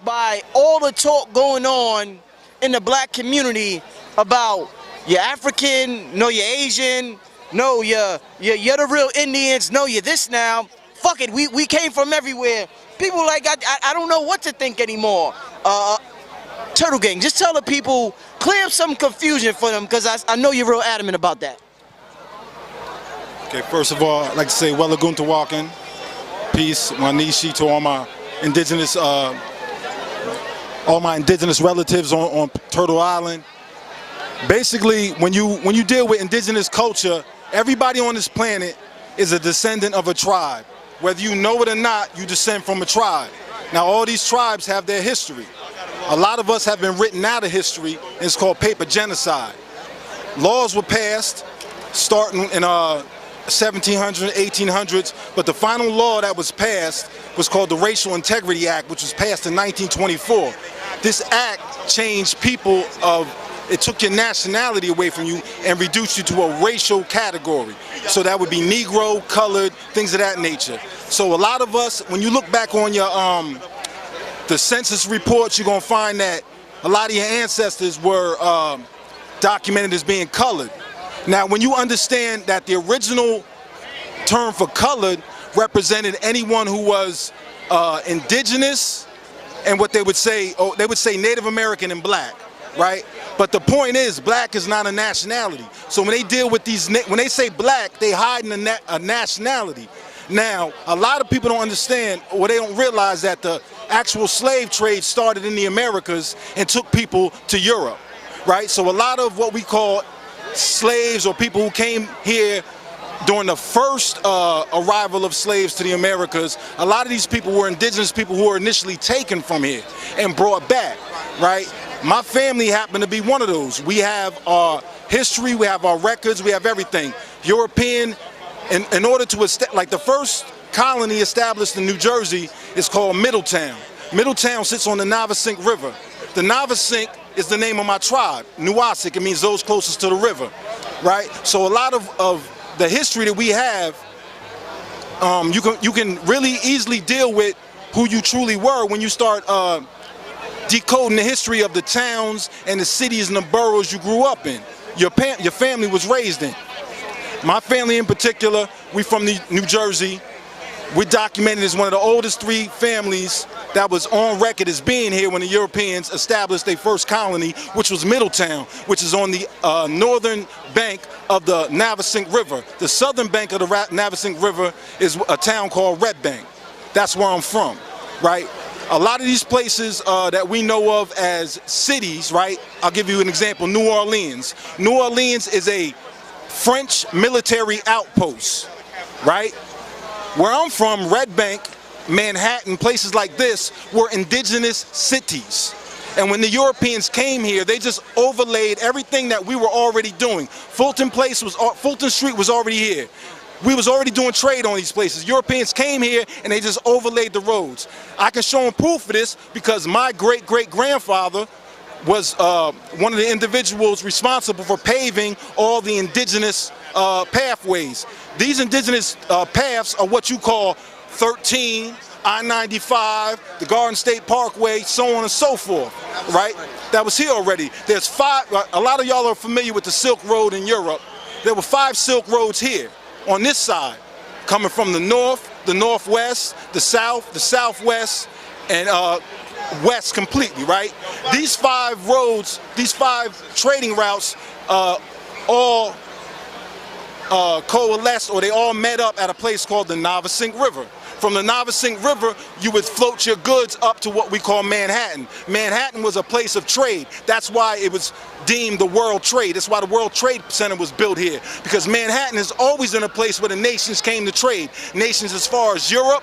by all the talk going on in the black community about you're African, no you're Asian, no you're the real Indians, no you're this now. Fuck it, we came from everywhere. People like, I don't know what to think anymore. Turtle Gang, just tell the people, clear up some confusion for them, because I know you're real adamant about that. Okay, first of all, I'd like to say Wella Gunta Walken, peace, Wanishi to all my indigenous relatives on Turtle Island. Basically, when you deal with indigenous culture, everybody on this planet is a descendant of a tribe. Whether you know it or not, you descend from a tribe. Now, all these tribes have their history. A lot of us have been written out of history, and it's called paper genocide. Laws were passed starting in 1700s, 1800s, but the final law that was passed was called the Racial Integrity Act, which was passed in 1924. This act changed people it took your nationality away from you and reduced you to a racial category. So that would be Negro, colored, things of that nature. So a lot of us, when you look back on your the census reports, you're gonna find that a lot of your ancestors were documented as being colored. Now, when you understand that the original term for colored represented anyone who was indigenous and what they would say Native American and black, right? But the point is, black is not a nationality. So when they deal with when they say black, they hide in a nationality. Now, a lot of people don't understand, or they don't realize that the actual slave trade started in the Americas and took people to Europe, right? So a lot of what we call slaves, or people who came here during the first arrival of slaves to the Americas, a lot of these people were indigenous people who were initially taken from here and brought back, right? My family happened to be one of those. We have our history, we have our records, we have everything. European, in order to establish, like the first colony established in New Jersey is called Middletown. Middletown sits on the Navesink River. The Navesink is the name of my tribe. Nuwasik, it means those closest to the river, right? So a lot of the history that we have, you can really easily deal with who you truly were when you start decoding the history of the towns and the cities and the boroughs you grew up in. Your family was raised in. My family in particular, we from New Jersey. We're documented as one of the oldest 3 families that was on record as being here when the Europeans established their first colony, which was Middletown, which is on the northern bank of the Navesink River. The southern bank of the Navesink River is a town called Red Bank. That's where I'm from, right? A lot of these places that we know of as cities, right? I'll give you an example, New Orleans. New Orleans is a French military outpost, right? Where I'm from, Red Bank, Manhattan, places like this were indigenous cities. And when the Europeans came here, they just overlaid everything that we were already doing. Fulton Street was already here. We was already doing trade on these places. Europeans came here and they just overlaid the roads. I can show them proof of this because my great-great-grandfather was one of the individuals responsible for paving all the indigenous pathways. These indigenous paths are what you call 13, I-95, the Garden State Parkway, so on and so forth, right? That was here already. There's 5, a lot of y'all are familiar with the Silk Road in Europe. There were 5 Silk Roads here on this side, coming from the north, the northwest, the south, the southwest, and west completely, right? These 5 roads, these 5 trading routes all coalesced, or they all met up at a place called the Navesink River. From the Navesink River, you would float your goods up to what we call Manhattan. Manhattan was a place of trade. That's why it was deemed the World Trade. That's why the World Trade Center was built here, because Manhattan has always been a place where the nations came to trade. Nations as far as Europe,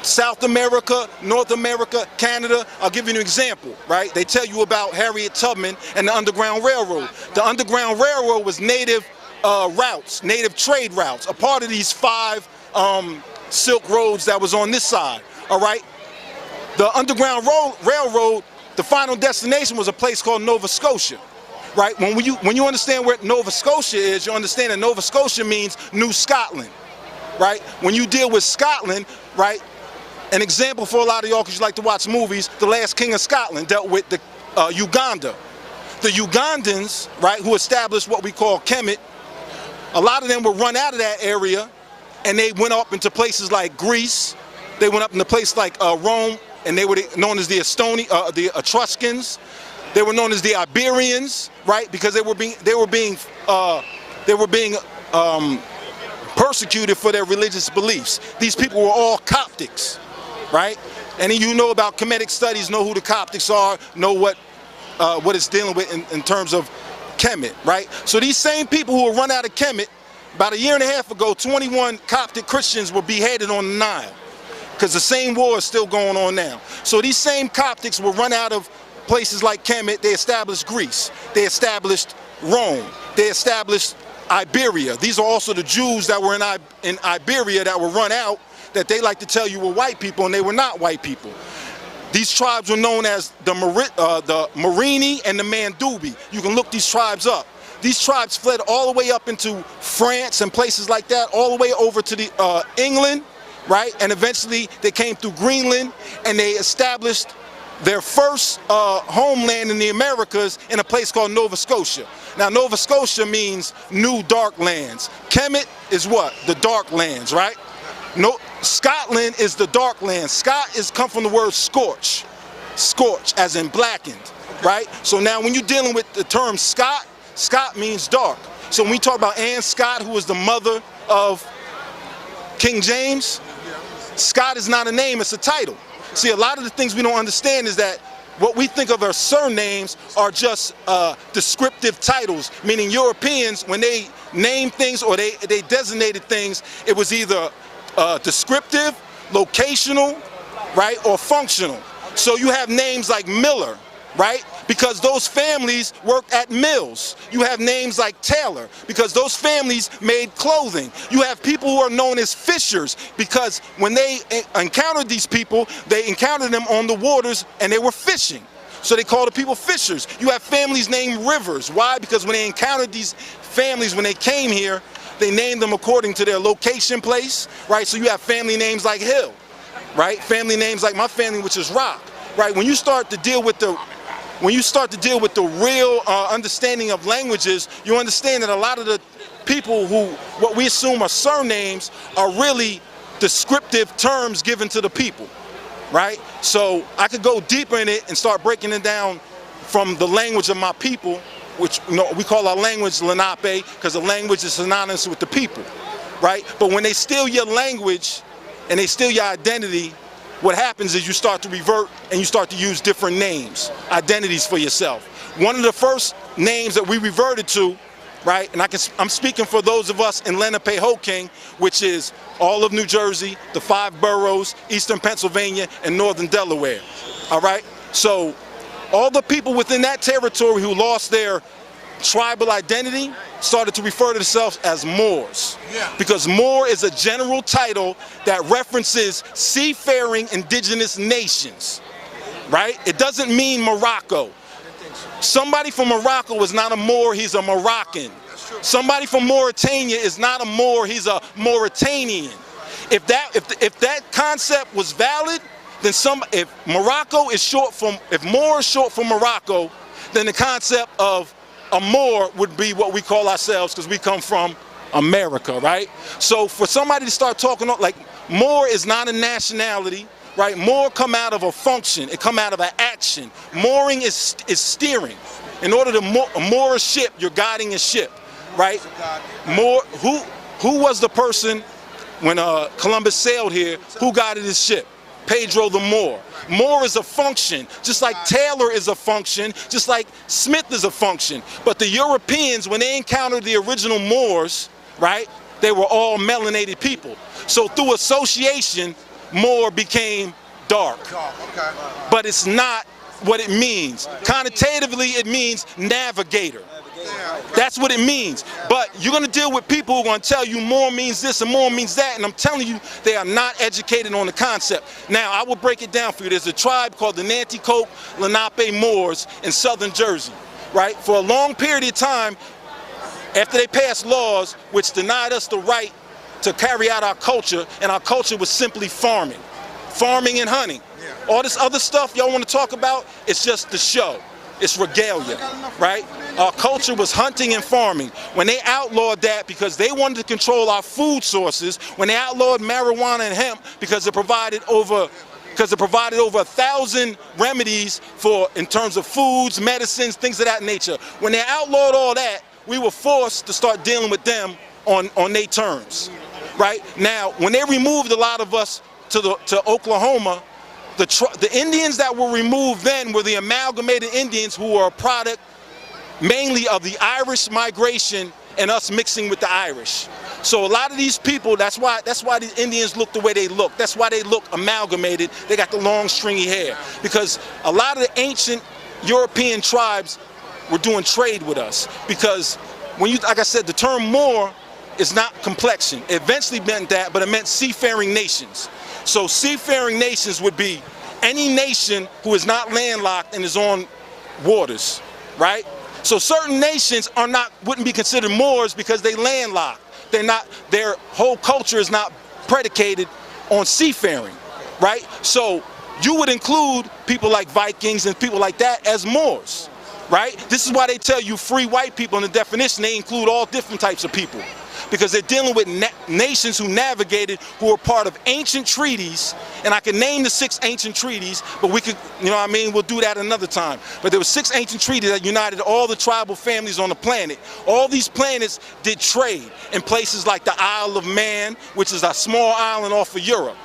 South America, North America, Canada. I'll give you an example, right? They tell you about Harriet Tubman and the Underground Railroad. The Underground Railroad was native routes, native trade routes, a part of these 5 Silk Roads that was on this side, all right? The Underground Railroad, the final destination was a place called Nova Scotia, right? When you understand where Nova Scotia is, you understand that Nova Scotia means New Scotland, right? When you deal with Scotland, right, An example for a lot of y'all, because you like to watch movies, the last king of Scotland dealt with the Uganda. The Ugandans, right, who established what we call Kemet, a lot of them were run out of that area, and they went up into places like Greece. They went up into places like Rome, and they were known as the Etruscans. They were known as the Iberians, right, because they were being persecuted for their religious beliefs. These people were all Coptics, right? And you know about Kemetic studies, know who the Coptics are, know what it's dealing with in terms of Kemet, right? So these same people who were run out of Kemet, about a year and a half ago, 21 Coptic Christians were beheaded on the Nile, because the same war is still going on now. So these same Coptics were run out of places like Kemet. They established Greece, they established Rome, they established Iberia. These are also the Jews that were in Iberia that were run out, that they like to tell you were white people, and they were not white people. These tribes were known as the Morini and the Mandubi. You can look these tribes up. These tribes fled all the way up into France and places like that, all the way over to the England, right? And eventually they came through Greenland, and they established their first homeland in the Americas in a place called Nova Scotia. Now, Nova Scotia means new dark lands. Kemet is what? The dark lands, right? No, Scotland is the dark land. Scot is come from the word scorch. Scorch, as in blackened, right? So now when you're dealing with the term Scot, Scot means dark. So when we talk about Anne Scott, who was the mother of King James, Scott is not a name, it's a title. See, a lot of the things we don't understand is that what we think of as surnames are just descriptive titles, meaning Europeans, when they named things or they designated things, it was either descriptive, locational, right, or functional. So you have names like Miller, right, because those families worked at mills. You have names like Taylor, because those families made clothing. You have people who are known as fishers, because when they encountered these people, they encountered them on the waters and they were fishing. So they called the people fishers. You have families named Rivers. Why? Because when they encountered these families, when they came here, they named them according to their location place, right? So you have family names like Hill, right? Family names like my family, which is Rock, right? When you start to deal with the real understanding of languages, you understand that a lot of the people who, what we assume are surnames, are really descriptive terms given to the people, right? So I could go deeper in it and start breaking it down from the language of my people, which we call our language Lenape, because the language is synonymous with the people, right? But when they steal your language and they steal your identity, what happens is you start to revert and you start to use different names, identities for yourself. One of the first names that we reverted to, right, and I'm speaking for those of us in Lenape-Hoking, which is all of New Jersey, the 5 boroughs, eastern Pennsylvania, and northern Delaware, all right? So all the people within that territory who lost their tribal identity started to refer to themselves as Moors. Because Moor is a general title that references seafaring indigenous nations, right? It doesn't mean Morocco. Somebody from Morocco is not a Moor, he's a Moroccan. Somebody from Mauritania is not a Moor, he's a Mauritanian. If that concept was valid, then if Moor is short for Morocco, then the concept of a Moor would be what we call ourselves, because we come from America, right? So for somebody to start talking like Moor is not a nationality, right? Moor come out of a function, it come out of an action. Mooring is steering. In order to moor a ship, you're guiding a ship, right? Moor, who was the person when Columbus sailed here, who guided his ship? Pedro the Moor. Moor is a function, just like Taylor is a function, just like Smith is a function. But the Europeans, when they encountered the original Moors, right, they were all melanated people. So through association, Moor became dark. But it's not what it means. Connotatively, it means navigator. That's what it means. But you're going to deal with people who are going to tell you Moor means this and Moor means that, and I'm telling you, they are not educated on the concept. Now, I will break it down for you. There's a tribe called the Nanticoke Lenape Moors in southern Jersey, right? For a long period of time, after they passed laws which denied us the right to carry out our culture, and our culture was simply farming. farming and hunting. All this other stuff y'all want to talk about, it's just the show. It's regalia, right? Our culture was hunting and farming. When they outlawed that because they wanted to control our food sources, when they outlawed marijuana and hemp because it provided over 1,000 remedies for in terms of foods, medicines, things of that nature. When they outlawed all that, we were forced to start dealing with them on their terms, right? Now, when they removed a lot of us to Oklahoma, the Indians that were removed then were the amalgamated Indians who were a product mainly of the Irish migration and us mixing with the Irish. So a lot of these people, that's why the Indians look the way they look. That's why they look amalgamated. They got the long stringy hair. Because a lot of the ancient European tribes were doing trade with us. Because when you, like I said, the term Moor is not complexion. It eventually meant that, but it meant seafaring nations. So seafaring nations would be any nation who is not landlocked and is on waters, right? So certain nations wouldn't be considered Moors because they landlocked. Their whole culture is not predicated on seafaring, right? So you would include people like Vikings and people like that as Moors, right? This is why they tell you free white people in the definition, they include all different types of people. Because they're dealing with nations who navigated, who are part of ancient treaties, and I can name the 6 ancient treaties, but we could, you know what I mean, we'll do that another time. But there were 6 ancient treaties that united all the tribal families on the planet. All these planets did trade in places like the Isle of Man, which is a small island off of Europe,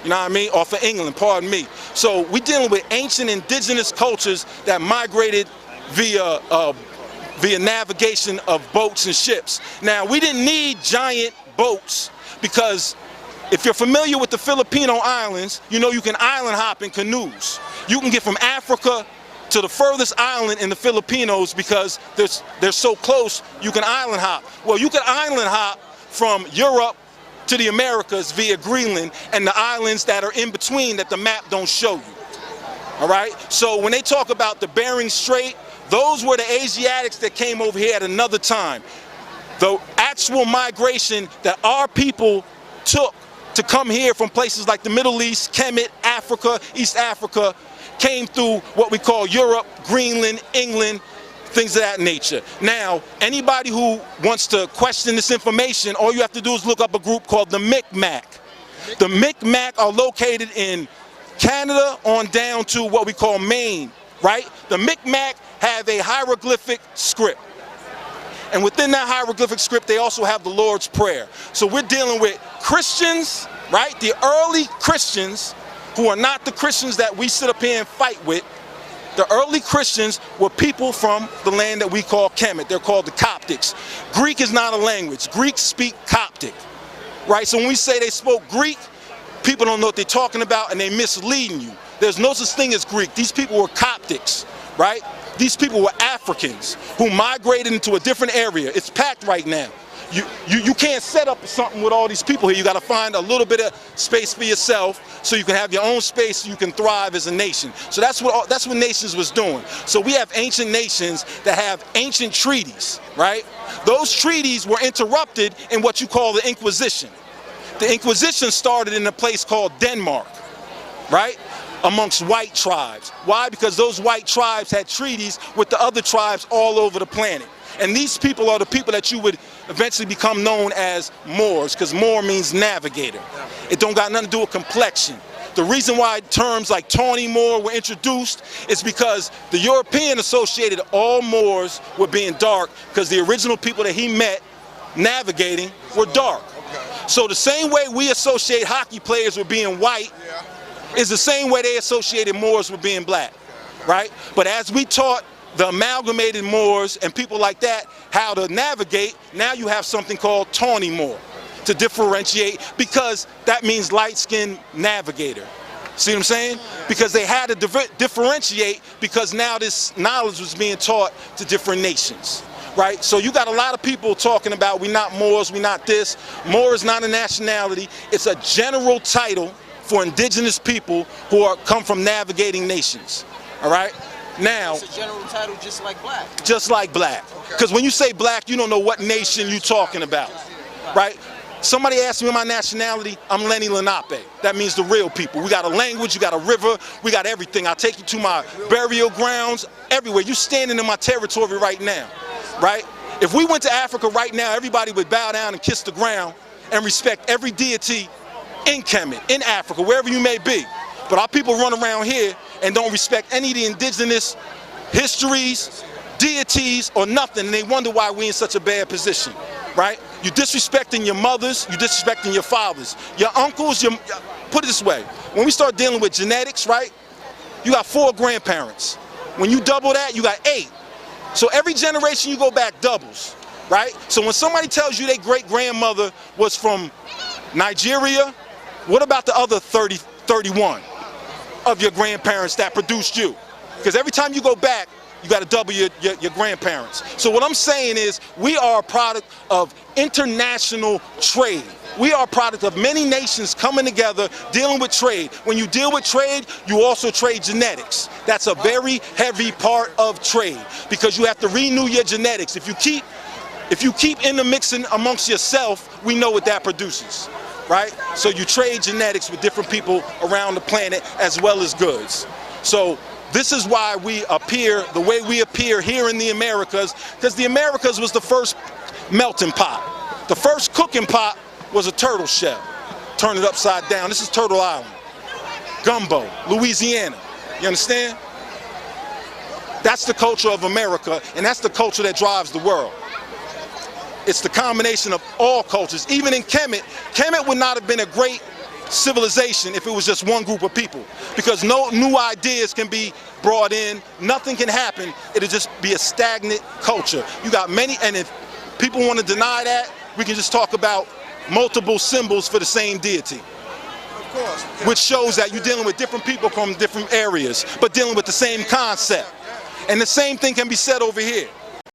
you know what I mean, off of England, pardon me. So we're dealing with ancient indigenous cultures that migrated via navigation of boats and ships. Now, we didn't need giant boats because if you're familiar with the Filipino islands, you know you can island hop in canoes. You can get from Africa to the furthest island in the Filipinos because they're so close, you can island hop. Well, you can island hop from Europe to the Americas via Greenland and the islands that are in between that the map don't show you. All right? So when they talk about the Bering Strait, those were the Asiatics that came over here at another time. The actual migration that our people took to come here from places like the Middle East, Kemet, Africa, East Africa, came through what we call Europe, Greenland, England, things of that nature. Now, anybody who wants to question this information, all you have to do is look up a group called the Micmac. The Micmac are located in Canada on down to what we call Maine, right? The Micmac have a hieroglyphic script. And within that hieroglyphic script, they also have the Lord's Prayer. So we're dealing with Christians, right? The early Christians, who are not the Christians that we sit up here and fight with. The early Christians were people from the land that we call Kemet. They're called the Coptics. Greek is not a language. Greeks speak Coptic, right? So when we say they spoke Greek, people don't know what they're talking about and they're misleading you. There's no such thing as Greek. These people were Coptics, right? These people were Africans who migrated into a different area. It's packed right now. You can't set up something with all these people here. You got to find a little bit of space for yourself so you can have your own space so you can thrive as a nation. So that's what nations was doing. So we have ancient nations that have ancient treaties, right? Those treaties were interrupted in what you call the Inquisition. The Inquisition started in a place called Denmark, right? Amongst white tribes. Why? Because those white tribes had treaties with the other tribes all over the planet. And these people are the people that you would eventually become known as Moors, because Moor means navigator. It don't got nothing to do with complexion. The reason why terms like tawny Moor were introduced is because the European associated all Moors with being dark, because the original people that he met navigating were dark. So the same way we associate hockey players with being white is the same way they associated Moors with being black, right? But as we taught the amalgamated Moors and people like that how to navigate, now you have something called tawny Moor to differentiate, because that means light-skinned navigator. See what I'm saying? Because they had to differentiate, because now this knowledge was being taught to different nations, right? So you got a lot of people talking about we not Moors, we not this. Moor is not a nationality. It's a general title for indigenous people who come from navigating nations, all right? Now, it's a general title just like black. Just like black. Because when you say black, you don't know what nation you're talking about, right? Somebody asked me my nationality, I'm Lenny Lenape. That means the real people. We got a language, you got a river, we got everything. I'll take you to my burial grounds, everywhere. You standing in my territory right now, right? If we went to Africa right now, everybody would bow down and kiss the ground and respect every deity in Kemet, in Africa, wherever you may be. But our people run around here and don't respect any of the indigenous histories, deities, or nothing, and they wonder why we're in such a bad position, right? You're disrespecting your mothers, you're disrespecting your fathers, your uncles, put it this way, when we start dealing with genetics, right, you got 4 grandparents. When you double that, you got 8. So every generation you go back doubles, right? So when somebody tells you their great-grandmother was from Nigeria, what about the other 31 of your grandparents that produced you? Because every time you go back, you got to double your grandparents. So what I'm saying is we are a product of international trade. We are a product of many nations coming together, dealing with trade. When you deal with trade, you also trade genetics. That's a very heavy part of trade because you have to renew your genetics. If you keep intermixing amongst yourself, we know what that produces, right? So you trade genetics with different people around the planet as well as goods. So this is why we appear the way we appear here in the Americas, because the Americas was the first melting pot. The first cooking pot was a turtle shell. Turn it upside down. This is Turtle Island. Gumbo, Louisiana. You understand? That's the culture of America, and that's the culture that drives the world. It's the combination of all cultures. Even in Kemet, Kemet would not have been a great civilization if it was just one group of people, because no new ideas can be brought in, nothing can happen. It'll just be a stagnant culture. You got many, and if people want to deny that, we can just talk about multiple symbols for the same deity. Of course. Which shows that you're dealing with different people from different areas, but dealing with the same concept. And the same thing can be said over here.